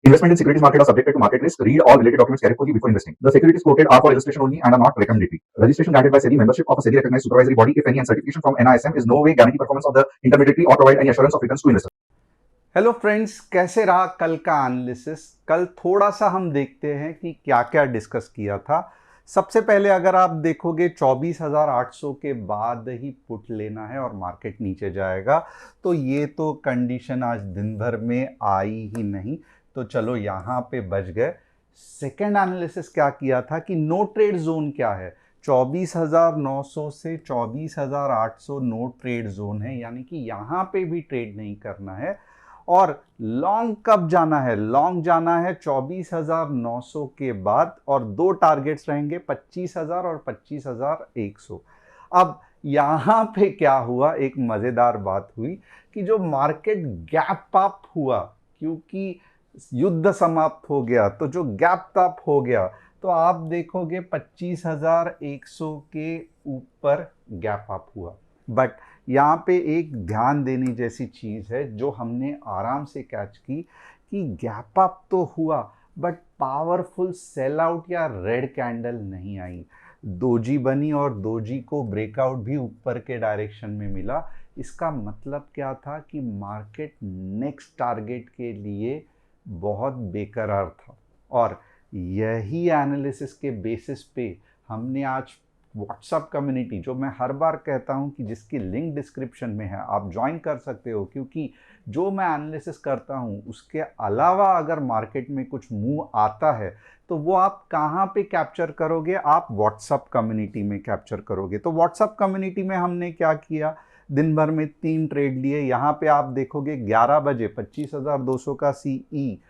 Investment in securities market are subjected to market risk. Read all related documents carefully before investing. The securities quoted are for illustration only and are not recommendatory. Registration granted by SEBI. Membership of a SEBI recognized supervisory body, if any, and certification from NISM is no way guarantee performance of the intermediary or provide any assurance of returns to investors. Hello friends, कैसे रहा कल का analysis. कल थोड़ा सा हम देखते हैं कि क्या क्या डिस्कस किया था। सबसे पहले अगर आप देखोगे 24,800 के बाद ही पुट लेना है और मार्केट नीचे जाएगा, तो ये तो कंडीशन आज दिन भर में आई ही नहीं, तो चलो यहाँ पे बच गए। सेकेंड एनालिसिस क्या किया था कि नो ट्रेड जोन क्या है। 24,900 से 24,800 नो ट्रेड जोन है, यानी कि यहाँ पे भी ट्रेड नहीं करना है। और लॉन्ग कब जाना है? लॉन्ग जाना है 24,900 के बाद, और दो टारगेट्स रहेंगे 25,000 और 25,100। अब यहां पे क्या हुआ, एक मजेदार बात हुई कि जो मार्केट गैप अप हुआ, क्योंकि युद्ध समाप्त हो गया, तो जो गैप अप हो गया, तो आप देखोगे 25,100 के ऊपर गैप अप हुआ। बट यहाँ पे एक ध्यान देने जैसी चीज़ है जो हमने आराम से कैच की कि गैप अप तो हुआ, बट पावरफुल सेल आउट या रेड कैंडल नहीं आई। दोजी बनी और दोजी को ब्रेकआउट भी ऊपर के डायरेक्शन में मिला। इसका मतलब क्या था कि मार्केट नेक्स्ट टारगेट के लिए बहुत बेकरार था। और यही एनालिसिस के बेसिस पे हमने आज व्हाट्सएप कम्युनिटी, जो मैं हर बार कहता हूं कि जिसकी लिंक डिस्क्रिप्शन में है, आप ज्वाइन कर सकते हो, क्योंकि जो मैं एनालिसिस करता हूं उसके अलावा अगर मार्केट में कुछ मूव आता है तो वो आप कहां पे कैप्चर करोगे? आप व्हाट्सएप कम्युनिटी में कैप्चर करोगे। तो व्हाट्सएप कम्युनिटी में हमने क्या किया, दिन भर में 3 ट्रेड लिए। यहाँ पे आप देखोगे 11 बजे 25,200 का सीई,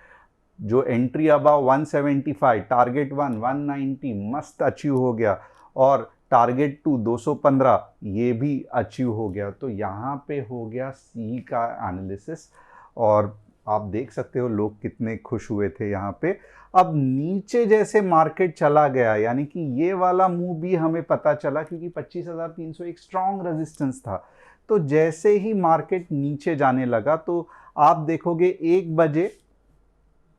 जो एंट्री अबाव 175, टारगेट 190 मस्त अचीव हो गया, और टारगेट 2 215 ये भी अचीव हो गया। तो यहाँ पे हो गया सी का एनालिसिस, और आप देख सकते हो लोग कितने खुश हुए थे यहाँ पे। अब नीचे जैसे मार्केट चला गया, यानी कि ये वाला मूव भी हमें पता चला, क्योंकि 25,300 एक स्ट्रॉन्ग रेजिस्टेंस था। तो जैसे ही मार्केट नीचे जाने लगा, तो आप देखोगे 1 बजे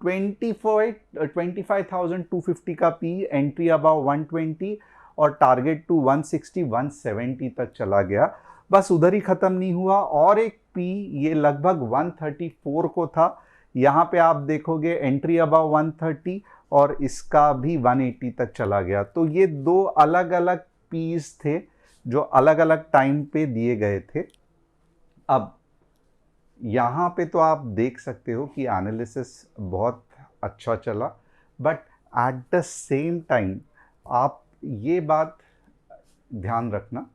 25,250 का पी, एंट्री अबाव 120 और टारगेट टू 160 170 तक चला गया। बस उधर ही खत्म नहीं हुआ, और एक पी ये लगभग 134 को था। यहाँ पे आप देखोगे एंट्री अबाव 130 और इसका भी 180 तक चला गया। तो ये दो अलग अलग पीस थे जो अलग अलग टाइम पे दिए गए थे। अब यहाँ पे तो आप देख सकते हो कि एनालिसिस बहुत अच्छा चला, but at the same time आप ये बात ध्यान रखना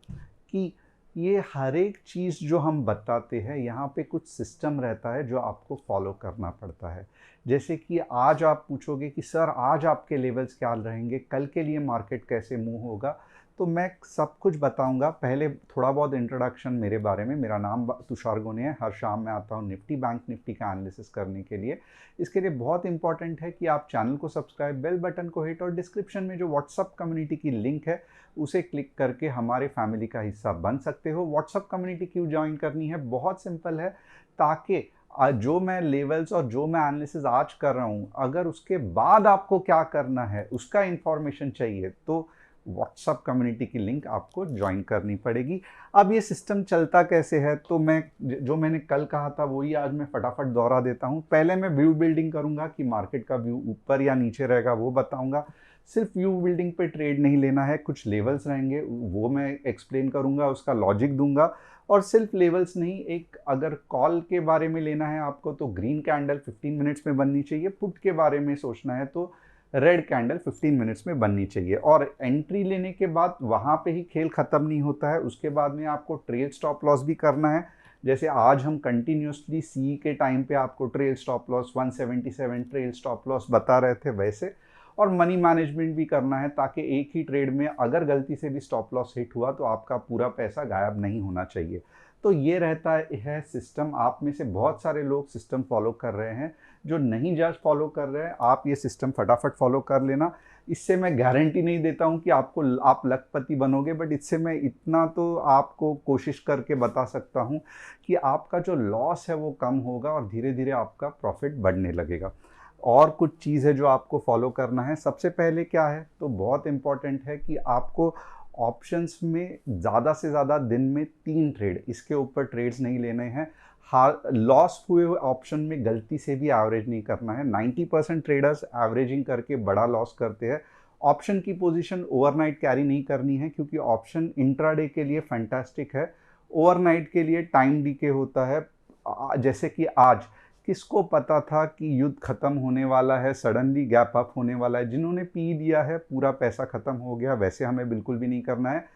कि ये हर एक चीज़ जो हम बताते हैं, यहाँ पे कुछ सिस्टम रहता है जो आपको फॉलो करना पड़ता है। जैसे कि आज आप पूछोगे कि सर आज आपके लेवल्स क्या रहेंगे, कल के लिए मार्केट कैसे मूव होगा, तो मैं सब कुछ बताऊंगा। पहले थोड़ा बहुत इंट्रोडक्शन मेरे बारे में। मेरा नाम तुषार गोने है। हर शाम मैं आता हूँ निफ्टी बैंक निफ्टी का एनालिसिस करने के लिए। इसके लिए बहुत इंपॉर्टेंट है कि आप चैनल को सब्सक्राइब, बेल बटन को हिट, और डिस्क्रिप्शन में जो व्हाट्सअप कम्युनिटी की लिंक है उसे क्लिक करके हमारे फैमिली का हिस्सा बन सकते हो। व्हाट्सअप कम्युनिटी क्यों ज्वाइन करनी है? बहुत सिंपल है, ताकि जो मैं लेवल्स और जो मैं एनालिसिस आज कर रहा हूँ, अगर उसके बाद आपको क्या करना है उसका इंफॉर्मेशन चाहिए, तो व्हाट्सअप कम्युनिटी की लिंक आपको ज्वाइन करनी पड़ेगी। अब ये सिस्टम चलता कैसे है, तो मैं जो मैंने कल कहा था वही आज मैं फटाफट दोहरा देता हूँ। पहले मैं व्यू बिल्डिंग करूँगा कि मार्केट का व्यू ऊपर या नीचे रहेगा, वो बताऊँगा। सिर्फ व्यू बिल्डिंग पे ट्रेड नहीं लेना है, कुछ लेवल्स रहेंगे वो मैं एक्सप्लेन करूँगा, उसका लॉजिक दूंगा। और सिर्फ लेवल्स नहीं, एक अगर कॉल के बारे में लेना है आपको तो ग्रीन कैंडल 15 मिनट्स में बननी चाहिए। पुट के बारे में सोचना है तो रेड कैंडल 15 मिनट्स में बननी चाहिए। और एंट्री लेने के बाद वहाँ पे ही खेल ख़त्म नहीं होता है, उसके बाद में आपको ट्रेल स्टॉप लॉस भी करना है। जैसे आज हम कंटिन्यूसली सी के टाइम पे आपको trail stop loss 177 trail stop loss बता रहे थे वैसे। और मनी मैनेजमेंट भी करना है, ताकि एक ही ट्रेड में अगर गलती से भी स्टॉप लॉस हिट हुआ तो आपका पूरा पैसा गायब नहीं होना चाहिए। तो ये रहता है सिस्टम। आप में से बहुत सारे लोग सिस्टम फॉलो कर रहे हैं, जो नहीं जस्ट फॉलो कर रहे हैं आप ये सिस्टम फटाफट फॉलो कर लेना। इससे मैं गारंटी नहीं देता हूँ कि आप लखपति बनोगे, बट इससे मैं इतना तो आपको कोशिश करके बता सकता हूँ कि आपका जो लॉस है वो कम होगा और धीरे धीरे आपका प्रॉफिट बढ़ने लगेगा। और कुछ चीज़ है जो आपको फॉलो करना है। सबसे पहले क्या है, तो बहुत इम्पॉर्टेंट है कि आपको ऑप्शंस में ज़्यादा से ज़्यादा दिन में 3 ट्रेड, इसके ऊपर ट्रेड्स नहीं लेने हैं। लॉस हुए हुए ऑप्शन में गलती से भी एवरेज नहीं करना है। 90% ट्रेडर्स एवरेजिंग करके बड़ा लॉस करते हैं। ऑप्शन की पोजीशन ओवरनाइट कैरी नहीं करनी है, क्योंकि ऑप्शन इंट्राडे के लिए फैंटास्टिक है, ओवरनाइट के लिए टाइम डीके होता है। जैसे कि आज किसको पता था कि युद्ध खत्म होने वाला है, सडनली गैप अप होने वाला है। जिन्होंने पी लिया है पूरा पैसा खत्म हो गया, वैसे हमें बिल्कुल भी नहीं करना है।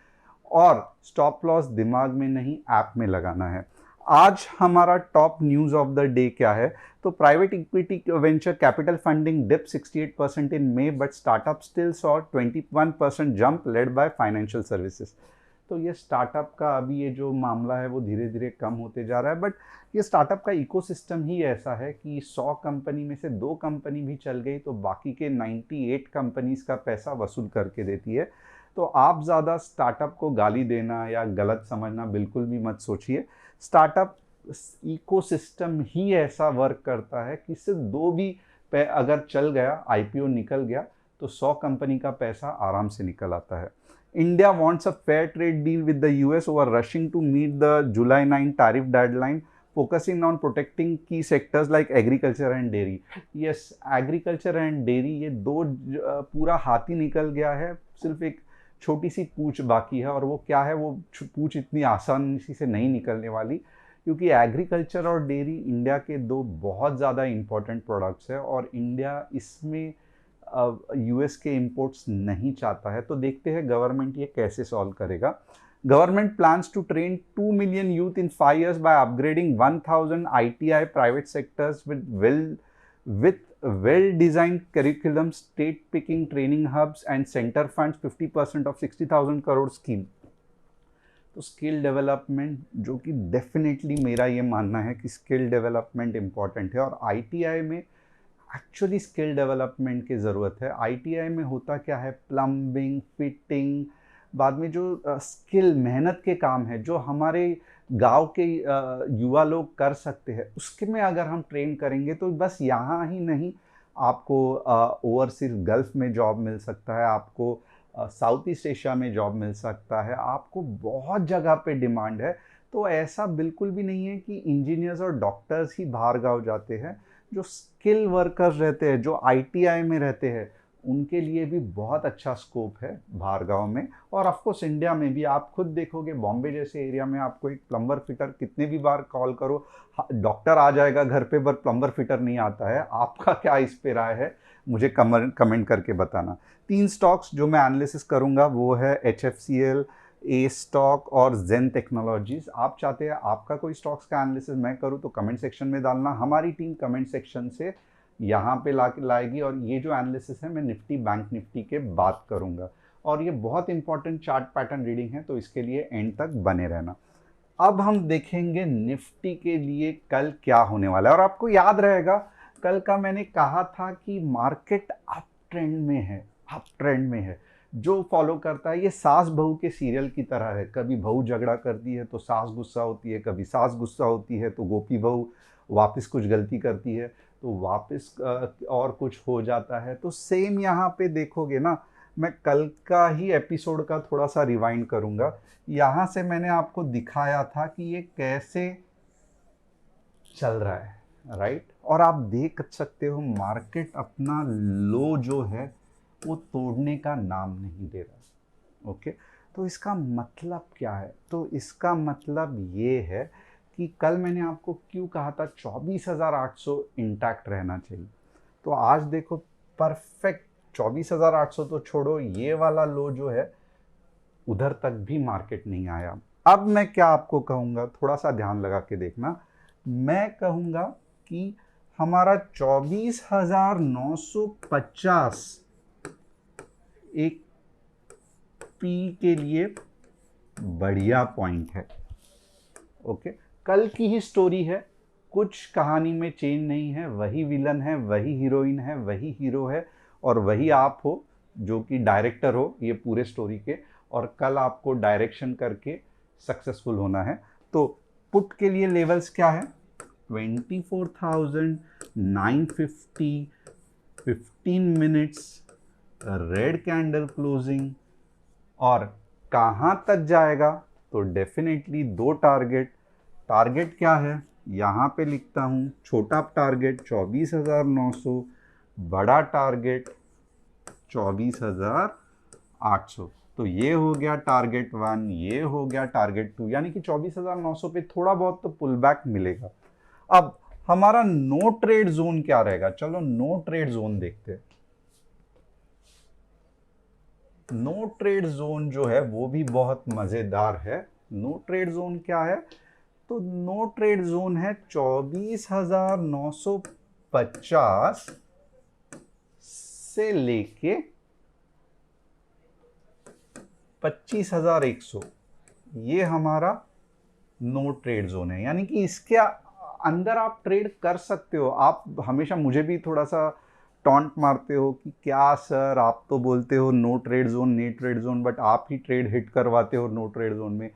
और स्टॉप लॉस दिमाग में नहीं, ऐप में लगाना है। आज हमारा top news of the day क्या है, तो private equity venture capital funding dip 68% in May, but startup still saw 21% jump led by financial services. तो ये स्टार्टअप का अभी ये जो मामला है वो धीरे धीरे कम होते जा रहा है, बट ये स्टार्टअप का इकोसिस्टम ही ऐसा है कि 100 कंपनी में से 2 कंपनी भी चल गई तो बाकी के 98 कंपनीज का पैसा वसूल करके देती है। तो आप ज़्यादा स्टार्टअप को गाली देना या गलत समझना बिल्कुल भी मत सोचिए। स्टार्टअप इकोसिस्टम ही ऐसा वर्क करता है कि सिर्फ 2 भी अगर चल गया, आईपीओ निकल गया, तो 100 कंपनी का पैसा आराम से निकल आता है। India wants a fair trade deal with the US over rushing to meet the July 9 tariff deadline, focusing on protecting key sectors like agriculture and dairy. Yes, agriculture and dairy ये दो पूरा हाथी निकल गया है, सिर्फ एक छोटी सी पूंछ बाकी है। और वो क्या है, वो पूंछ इतनी आसानी से नहीं निकलने वाली, क्योंकि एग्रीकल्चर और डेयरी इंडिया के 2 बहुत ज़्यादा इंपॉर्टेंट प्रोडक्ट्स है और इंडिया इसमें यूएस के इंपोर्ट्स नहीं चाहता है। तो देखते हैं गवर्नमेंट ये कैसे सॉल्व करेगा। Government plans to train 2 million youth in 5 years by upgrading 1000 ITI private sectors with well designed curriculum, state picking training hubs and center funds 50% of 60,000 crore scheme। तो स्किल डेवलपमेंट, जो कि definitely मेरा ये मानना है कि skill development important है और आईटीआई में एक्चुअली स्किल डेवलपमेंट की ज़रूरत है। आईटीआई में होता क्या है, प्लम्बिंग, फिटिंग, बाद में जो स्किल मेहनत के काम है जो हमारे गांव के युवा लोग कर सकते हैं, उसके में अगर हम ट्रेन करेंगे तो बस यहाँ ही नहीं, आपको ओवरसीज गल्फ में जॉब मिल सकता है, आपको साउथ ईस्ट एशिया में जॉब मिल सकता है, आपको बहुत जगह पे डिमांड है। तो ऐसा बिल्कुल भी नहीं है कि इंजीनियर्स और डॉक्टर्स ही बाहर गाँव जाते हैं। जो स्किल वर्कर्स रहते हैं, जो आईटीआई में रहते हैं, उनके लिए भी बहुत अच्छा स्कोप है बाहर गाँव में। और ऑफ कोर्स इंडिया में भी आप खुद देखोगे, बॉम्बे जैसे एरिया में आपको एक प्लम्बर फिटर कितने भी बार कॉल करो, डॉक्टर आ जाएगा घर पे, पर प्लम्बर फिटर नहीं आता है। आपका क्या इस पे राय है, मुझे कमेंट करके बताना। 3 स्टॉक्स जो मैं एनालिसिस करूंगा वो है HFCL, ए स्टॉक और जेन टेक्नोलॉजीज। आप चाहते हैं आपका कोई स्टॉक्स का एनालिसिस मैं करूं तो कमेंट सेक्शन में डालना, हमारी टीम कमेंट सेक्शन से यहाँ पे लाएगी। और ये जो एनालिसिस है मैं निफ्टी बैंक निफ्टी के बात करूंगा, और ये बहुत इंपॉर्टेंट चार्ट पैटर्न रीडिंग है, तो इसके लिए एंड तक बने रहना। अब हम देखेंगे निफ्टी के लिए कल क्या होने वाला है। और आपको याद रहेगा कल का मैंने कहा था कि मार्केट अप ट्रेंड में है, अप ट्रेंड में है। जो फॉलो करता है, ये सास बहू के सीरियल की तरह है, कभी बहू झगड़ा करती है तो सास गुस्सा होती है, कभी सास गुस्सा होती है तो गोपी बहू वापस कुछ गलती करती है तो वापस और कुछ हो जाता है। तो सेम यहाँ पे देखोगे ना, मैं कल का ही एपिसोड का थोड़ा सा रिवाइंड करूँगा। यहाँ से मैंने आपको दिखाया था कि ये कैसे चल रहा है, राइट। और आप देख सकते हो मार्केट अपना लो जो है वो तोड़ने का नाम नहीं दे रहा। ओके, तो इसका मतलब क्या है, तो इसका मतलब ये है कि कल मैंने आपको क्यों कहा था 24,800 इंटैक्ट रहना चाहिए। तो आज देखो परफेक्ट 24,800 तो छोड़ो, ये वाला लो जो है उधर तक भी मार्केट नहीं आया। अब मैं क्या आपको कहूँगा, थोड़ा सा ध्यान लगा के देखना। मैं कहूँगा कि हमारा 24,950 एक पी के लिए बढ़िया पॉइंट है। ओके, कल की ही स्टोरी है, कुछ कहानी में चेंज नहीं है, वही विलन है, वही हीरोइन है, वही हीरो है, और वही आप हो जो कि डायरेक्टर हो ये पूरे स्टोरी के। और कल आपको डायरेक्शन करके सक्सेसफुल होना है। तो पुट के लिए लेवल्स क्या है, 24,950, 15 मिनट्स रेड कैंडल क्लोजिंग, और कहाँ तक जाएगा? तो डेफिनेटली दो टारगेट। टारगेट क्या है? यहाँ पे लिखता हूँ, छोटा टारगेट 24,900, बड़ा टारगेट 24,800। तो ये हो गया टारगेट 1, ये हो गया टारगेट 2, यानी कि 24,900 पे थोड़ा बहुत तो पुल बैक मिलेगा। अब हमारा नो ट्रेड जोन क्या रहेगा? चलो नो ट्रेड जोन देखते हैं। नो ट्रेड जोन जो है वो भी बहुत मजेदार है। नो ट्रेड जोन क्या है? तो नो ट्रेड जोन है 24,950 से लेके 25,100, ये हमारा नो ट्रेड जोन है। यानी कि इसके अंदर आप ट्रेड कर सकते हो। आप हमेशा मुझे भी थोड़ा सा टॉन्ट मारते हो कि क्या सर, आप तो बोलते हो नो ट्रेड जोन, नी ट्रेड जोन, बट आप ही ट्रेड हिट करवाते हो नो ट्रेड जोन में।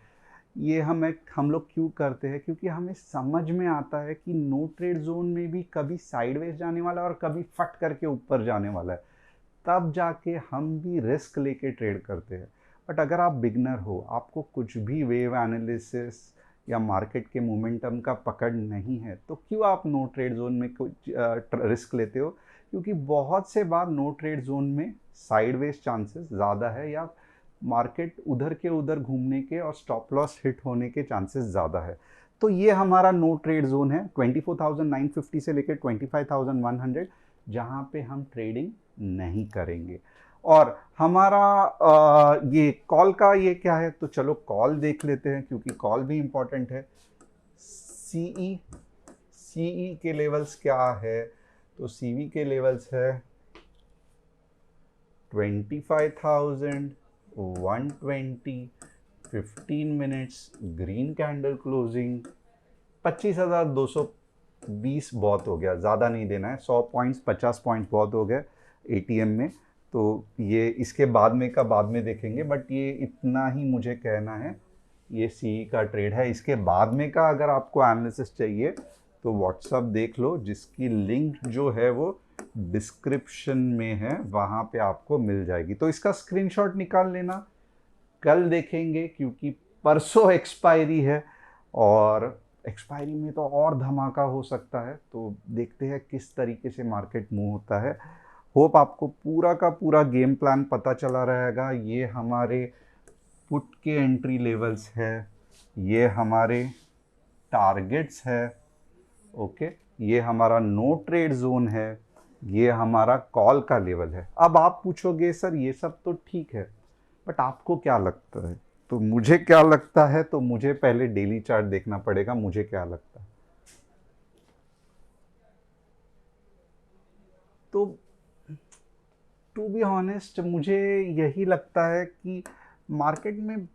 ये हम लोग क्यों करते हैं? क्योंकि हमें समझ में आता है कि नो ट्रेड जोन में भी कभी साइडवेज जाने वाला है और कभी फट करके ऊपर जाने वाला है, तब जाके हम भी रिस्क लेके ट्रेड करते हैं। बट अगर आप बिगनर हो, आपको कुछ भी वेव एनालिसिस या मार्केट के मोमेंटम का पकड़ नहीं है, तो क्यों आप नो ट्रेड जोन में कुछ रिस्क लेते हो? क्योंकि बहुत से बार नो ट्रेड जोन में साइडवेज चांसेस ज़्यादा है, या मार्केट उधर के उधर घूमने के और स्टॉप लॉस हिट होने के चांसेस ज़्यादा है। तो ये हमारा नो ट्रेड जोन है 24,950 से लेकर 25,100, जहाँ पे हम ट्रेडिंग नहीं करेंगे। और हमारा ये कॉल का ये क्या है? तो चलो कॉल देख लेते हैं, क्योंकि कॉल भी इंपॉर्टेंट है। सीई सीई के लेवल्स क्या है? तो सीवी के लेवल्स है 25,000, 120, 15 मिनट्स ग्रीन कैंडल क्लोजिंग, 25,220 बहुत हो गया, ज़्यादा नहीं देना है। 100 पॉइंट्स, 50 पॉइंट्स बहुत हो गए एटीएम में। तो ये इसके बाद में का बाद में देखेंगे, बट ये इतना ही मुझे कहना है। ये सी का ट्रेड है। इसके बाद में का अगर आपको एनालिसिस चाहिए तो व्हाट्सअप देख लो, जिसकी लिंक जो है वो डिस्क्रिप्शन में है, वहाँ पे आपको मिल जाएगी। तो इसका स्क्रीनशॉट निकाल लेना। कल देखेंगे, क्योंकि परसों एक्सपायरी है, और एक्सपायरी में तो और धमाका हो सकता है। तो देखते हैं किस तरीके से मार्केट मूव होता है। होप आपको पूरा का पूरा गेम प्लान पता चला रहेगा। ये हमारे पुट के एंट्री लेवल्स है, ये हमारे टारगेट्स है, ओके, ये हमारा नो ट्रेड जोन है, ये हमारा कॉल का लेवल है। अब आप पूछोगे सर ये सब तो ठीक है, बट आपको क्या लगता है? तो मुझे क्या लगता है, तो मुझे पहले डेली चार्ट देखना पड़ेगा, मुझे क्या लगता है। तो टू बी ऑनेस्ट मुझे यही लगता है कि मार्केट में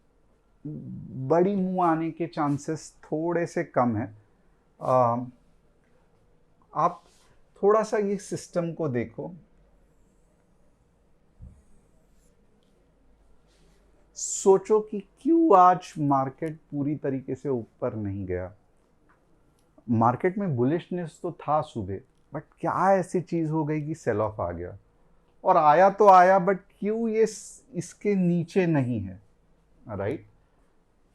बड़ी मूव आने के चांसेस थोड़े से कम है। आप थोड़ा सा ये सिस्टम को देखो, सोचो कि क्यों आज मार्केट पूरी तरीके से ऊपर नहीं गया। मार्केट में बुलिशनेस तो था सुबह, बट क्या ऐसी चीज हो गई कि सेल ऑफ आ गया? और आया तो आया, बट क्यों ये इसके नीचे नहीं है? राइट।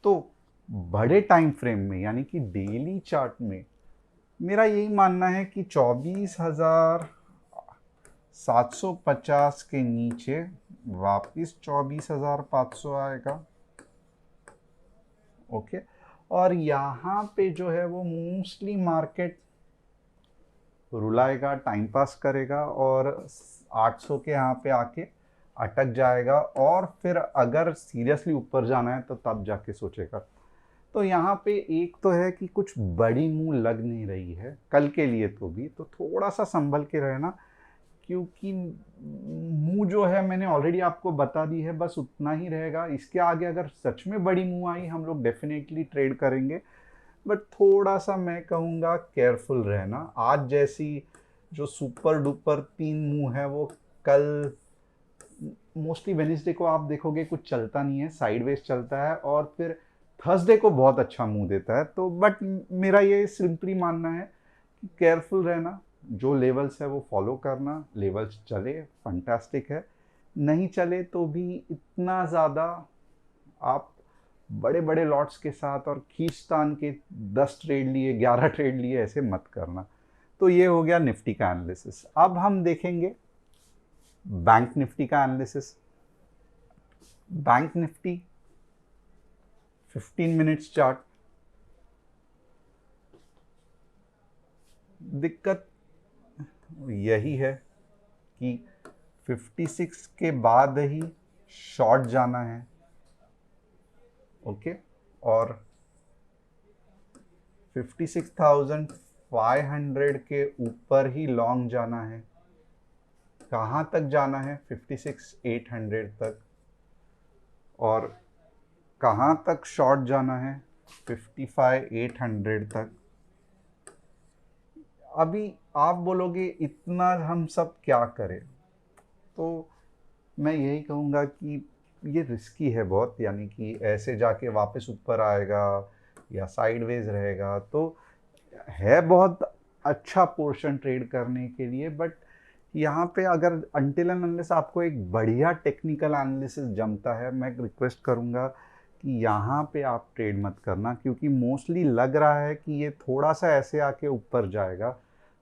तो बड़े टाइम फ्रेम में, यानी कि डेली चार्ट में, मेरा यही मानना है कि 24,750 के नीचे वापस 24,500 आएगा, ओके। और यहाँ पे जो है वो मोस्टली मार्केट रुलाएगा, टाइम पास करेगा, और 800 के यहाँ पे आके अटक जाएगा, और फिर अगर सीरियसली ऊपर जाना है तो तब जाके सोचेगा। तो यहाँ पे एक तो है कि कुछ बड़ी मूव लग नहीं रही है कल के लिए, तो थोड़ा सा संभल के रहना, क्योंकि मूव जो है मैंने ऑलरेडी आपको बता दी है, बस उतना ही रहेगा। इसके आगे अगर सच में बड़ी मूव आई, हम लोग डेफिनेटली ट्रेड करेंगे, बट थोड़ा सा मैं कहूँगा केयरफुल रहना। आज जैसी जो सुपर डुपर 3 मूव है वो कल मोस्टली वेडनेसडे को आप देखोगे कुछ चलता नहीं है, साइडवेज चलता है, और फिर थर्सडे को बहुत अच्छा मूव देता है। तो बट मेरा ये सिंपली मानना है कि केयरफुल रहना, जो लेवल्स है वो फॉलो करना, लेवल्स चले फंटास्टिक है, नहीं चले तो भी इतना ज़्यादा आप बड़े बड़े लॉट्स के साथ और खींचतान के 10 ट्रेड लिए 11 ट्रेड लिए ऐसे मत करना। तो ये हो गया निफ्टी का एनालिसिस। अब हम देखेंगे बैंक निफ्टी का analysis. Bank Nifty 15 minutes chart. दिक्कत यही है कि 56 के बाद ही शॉर्ट जाना है, ओके, और 56,500 के ऊपर ही लॉन्ग जाना है। कहाँ तक जाना है? 56,800 तक। और कहाँ तक शॉर्ट जाना है? 55,800 तक। अभी आप बोलोगे इतना हम सब क्या करें, तो मैं यही कहूँगा कि ये रिस्की है बहुत, यानी कि ऐसे जाके वापस ऊपर आएगा या साइडवेज रहेगा, तो है बहुत अच्छा पोर्शन ट्रेड करने के लिए, बट यहाँ पे अगर अनटिल एंड अनलेस आपको एक बढ़िया टेक्निकल एनालिसिस जमता है, मैं रिक्वेस्ट करूँगा कि यहाँ पे आप ट्रेड मत करना, क्योंकि मोस्टली लग रहा है कि ये थोड़ा सा ऐसे आके ऊपर जाएगा।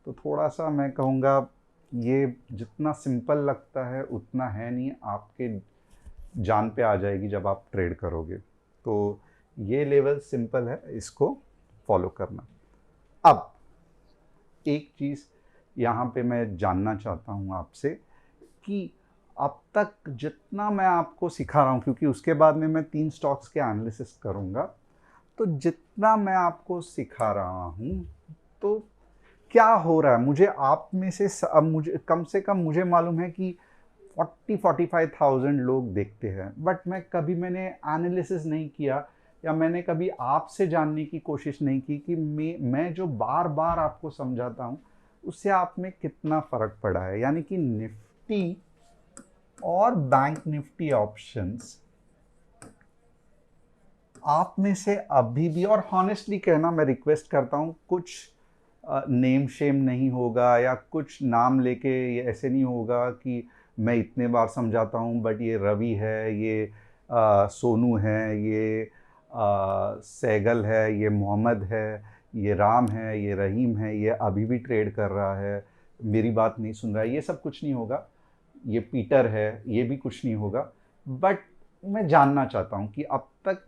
तो थोड़ा सा मैं कहूँगा ये जितना सिंपल लगता है उतना है नहीं, आपके जान पे आ जाएगी जब आप ट्रेड करोगे। तो ये लेवल सिंपल है, इसको फॉलो करना। अब एक चीज़ यहाँ पे मैं जानना चाहता हूँ आपसे कि अब तक जितना मैं आपको सिखा रहा हूँ, क्योंकि उसके बाद में मैं 3 स्टॉक्स के एनालिसिस करूँगा, तो जितना मैं आपको सिखा रहा हूँ तो क्या हो रहा है, मुझे आप में से अब मुझे कम से कम मुझे मालूम है कि 40-45,000 लोग देखते हैं, बट मैंने एनालिसिस नहीं किया या मैंने कभी आपसे जानने की कोशिश नहीं की कि मैं जो बार बार आपको समझाता हूँ उससे आप में कितना फ़र्क पड़ा है। यानी कि निफ्टी और बैंक निफ्टी ऑप्शंस आप में से अभी भी, और हॉनेस्टली कहना मैं रिक्वेस्ट करता हूँ, कुछ नेम शेम नहीं होगा या कुछ नाम लेके ये ऐसे नहीं होगा कि मैं इतने बार समझाता हूँ बट ये रवि है, ये सोनू है, ये सैगल है, ये मोहम्मद है, ये राम है, ये रहीम है, ये अभी भी ट्रेड कर रहा है, मेरी बात नहीं सुन रहा है, ये सब कुछ नहीं होगा। ये पीटर है, ये भी कुछ नहीं होगा। बट मैं जानना चाहता हूँ कि अब तक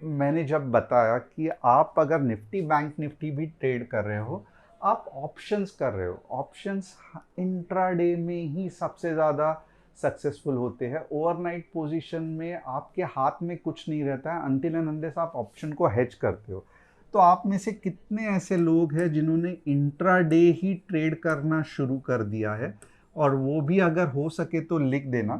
मैंने जब बताया कि आप अगर निफ्टी बैंक निफ्टी भी ट्रेड कर रहे हो, आप ऑप्शंस कर रहे हो, ऑप्शंस इंट्राडे में ही सबसे ज़्यादा सक्सेसफुल होते हैं। ओवरनाइट पोजीशन में आपके हाथ में कुछ नहीं रहता है अनटिल एंड अनलेस आप ऑप्शन को हेज करते हो। तो आप में से कितने ऐसे लोग हैं जिन्होंने इंट्राडे ही ट्रेड करना शुरू कर दिया है? और वो भी अगर हो सके तो लिख देना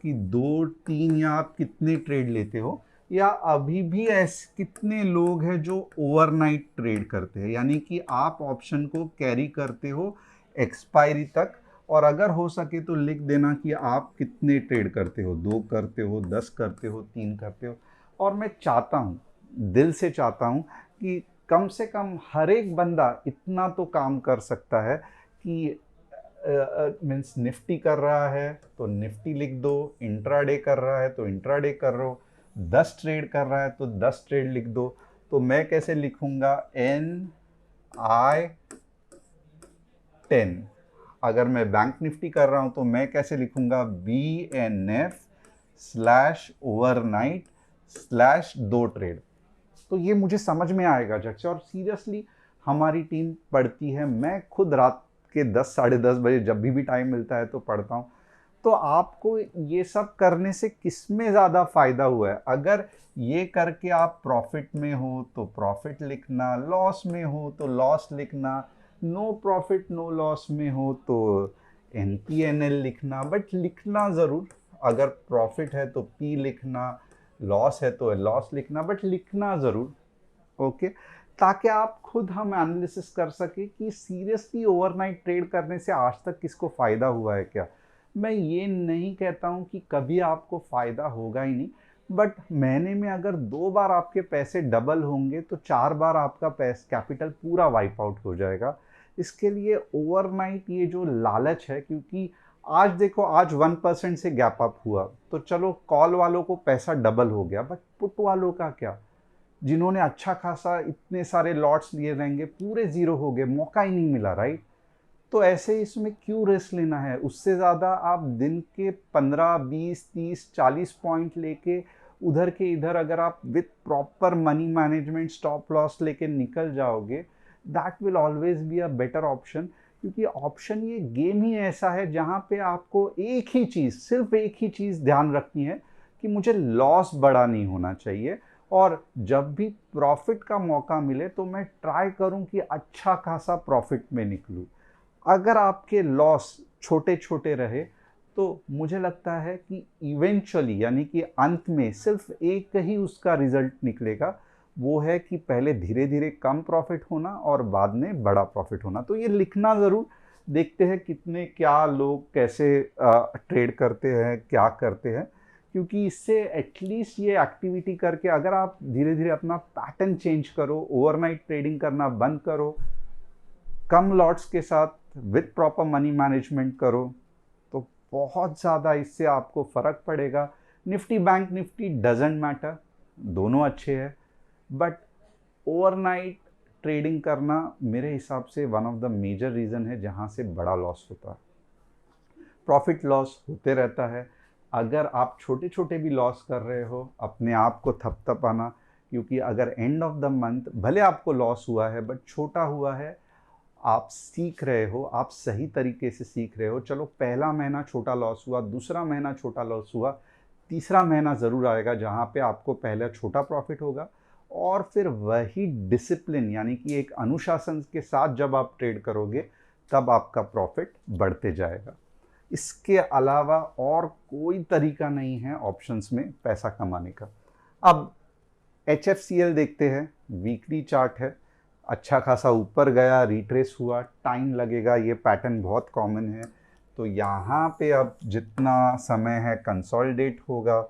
कि 2-3 या आप कितने ट्रेड लेते हो, या अभी भी ऐसे कितने लोग हैं जो ओवरनाइट ट्रेड करते हैं, यानी कि आप ऑप्शन को कैरी करते हो एक्सपायरी तक। और अगर हो सके तो लिख देना कि आप कितने ट्रेड करते हो, 2 करते हो, 10 करते हो, 3 करते हो। और मैं चाहता हूँ, दिल से चाहता हूँ कि कम से कम हर एक बंदा इतना तो काम कर सकता है कि मीन्स निफ्टी कर रहा है तो निफ्टी लिख दो, इंट्राडे कर रहा है तो इंट्राडे कर रहा हो, 10 ट्रेड कर रहा है तो 10 ट्रेड लिख दो। तो मैं कैसे लिखूंगा? NI10। अगर मैं बैंक निफ्टी कर रहा हूं तो मैं कैसे लिखूंगा? BNF/ओवरनाइट/2 ट्रेड। तो ये मुझे समझ में आएगा झट से। और सीरियसली हमारी टीम पढ़ती है, मैं खुद रात के 10 साढ़े 10 बजे जब भी टाइम मिलता है तो पढ़ता हूँ। तो आपको ये सब करने से किस में ज़्यादा फ़ायदा हुआ है? अगर ये करके आप प्रॉफिट में हो तो प्रॉफिट लिखना, लॉस में हो तो लॉस लिखना, नो प्रॉफिट नो लॉस में हो तो NPNL लिखना, बट लिखना ज़रूर। अगर प्रॉफिट है तो P लिखना, लॉस है तो लॉस लिखना, बट लिखना ज़रूर, ओके, ताकि आप खुद हम एनालिसिस कर सके कि सीरियसली ओवरनाइट ट्रेड करने से आज तक किसको फ़ायदा हुआ है क्या। मैं ये नहीं कहता हूँ कि कभी आपको फ़ायदा होगा ही नहीं, बट महीने में अगर 2 बार आपके पैसे डबल होंगे तो 4 बार आपका कैपिटल पूरा वाइप आउट हो जाएगा। इसके लिए ओवरनाइट ये जो लालच है, क्योंकि आज देखो आज 1% से गैप अप हुआ तो चलो कॉल वालों को पैसा डबल हो गया, बट पुट वालों का क्या, जिन्होंने अच्छा खासा इतने सारे लॉट्स लिए रहेंगे पूरे ज़ीरो हो गए, मौका ही नहीं मिला, राइट। तो ऐसे इसमें क्यों रिस्क लेना है, उससे ज़्यादा आप दिन के 15 20 30 40 पॉइंट लेके उधर के इधर अगर आप with proper money management stop loss लेके निकल जाओगे, that will always be a better option. क्योंकि ऑप्शन ये गेम ही ऐसा है जहाँ पे आपको एक ही चीज़, सिर्फ एक ही चीज़ ध्यान रखनी है कि मुझे लॉस बड़ा नहीं होना चाहिए, और जब भी प्रॉफिट का मौका मिले तो मैं ट्राई करूं कि अच्छा खासा प्रॉफिट में निकलूं। अगर आपके लॉस छोटे छोटे रहे तो मुझे लगता है कि इवेंचुअली यानी कि अंत में सिर्फ एक ही उसका रिजल्ट निकलेगा, वो है कि पहले धीरे धीरे कम प्रॉफिट होना और बाद में बड़ा प्रॉफिट होना। तो ये लिखना ज़रूर, देखते हैं कितने क्या लोग कैसे ट्रेड करते हैं, क्या करते हैं, क्योंकि इससे एटलीस्ट ये एक्टिविटी करके अगर आप धीरे धीरे अपना पैटर्न चेंज करो, ओवरनाइट ट्रेडिंग करना बंद करो, कम लॉट्स के साथ विथ प्रॉपर मनी मैनेजमेंट करो, तो बहुत ज़्यादा इससे आपको फ़र्क पड़ेगा। Nifty bank Nifty doesn't matter, दोनों अच्छे हैं, बट ओवरनाइट ट्रेडिंग करना मेरे हिसाब से one of the major reason है जहाँ से बड़ा लॉस होता है। प्रॉफिट लॉस होते रहता है, अगर आप छोटे छोटे भी लॉस कर रहे हो अपने आप को थपथपाना, क्योंकि अगर एंड ऑफ द मंथ भले आपको लॉस हुआ है बट छोटा हुआ है, आप सीख रहे हो, आप सही तरीके से सीख रहे हो। चलो पहला महीना छोटा लॉस हुआ, दूसरा महीना छोटा लॉस हुआ, तीसरा महीना ज़रूर आएगा जहाँ पे आपको पहले छोटा प्रॉफिट होगा, और फिर वही डिसिप्लिन यानी कि एक अनुशासन के साथ जब आप ट्रेड करोगे तब आपका प्रॉफिट बढ़ते जाएगा। इसके अलावा और कोई तरीका नहीं है ऑप्शंस में पैसा कमाने का। अब HFCL देखते हैं, वीकली चार्ट है, अच्छा खासा ऊपर गया, रिट्रेस हुआ, टाइम लगेगा, ये पैटर्न बहुत कॉमन है। तो यहाँ पे अब जितना समय है कंसोलिडेट होगा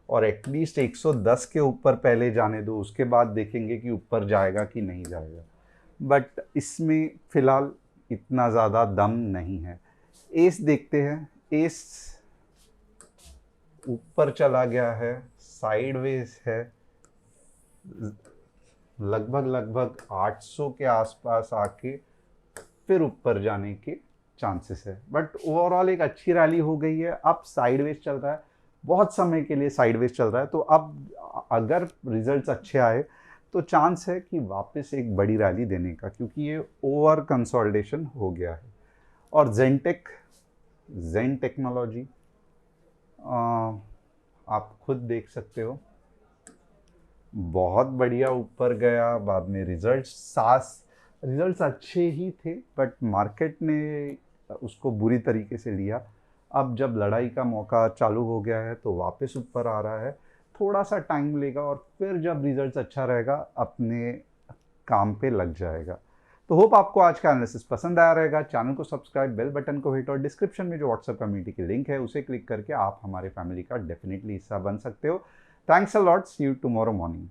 और एटलीस्ट 110 के ऊपर पहले जाने दो, उसके बाद देखेंगे कि ऊपर जाएगा कि नहीं जाएगा, बट इसमें फ़िलहाल इतना ज़्यादा दम नहीं है। एस देखते हैं, एस ऊपर चला गया है, साइडवेज है, लगभग 800 के आसपास आके फिर ऊपर जाने के चांसेस है, बट ओवरऑल एक अच्छी रैली हो गई है। अब साइडवेज चल रहा है, बहुत समय के लिए साइडवेज चल रहा है, तो अब अगर रिजल्ट्स अच्छे आए तो चांस है कि वापस एक बड़ी रैली देने का, क्योंकि ये ओवर कंसोलिडेशन हो गया है। और जेन टेक्नोलॉजी आप खुद देख सकते हो, बहुत बढ़िया ऊपर गया, बाद में रिजल्ट्स अच्छे ही थे बट मार्केट ने उसको बुरी तरीके से लिया। अब जब लड़ाई का मौका चालू हो गया है तो वापस ऊपर आ रहा है, थोड़ा सा टाइम लेगा और फिर जब रिजल्ट्स अच्छा रहेगा अपने काम पे लग जाएगा। तो होप आपको आज का एनालिसिस पसंद आया रहेगा। चैनल को सब्सक्राइब, बेल बटन को हिट और डिस्क्रिप्शन में जो व्हाट्सएप कम्युनिटी की लिंक है उसे क्लिक करके आप हमारे फैमिली का डेफिनेटली हिस्सा बन सकते हो। Thanks a lot, see you tomorrow morning.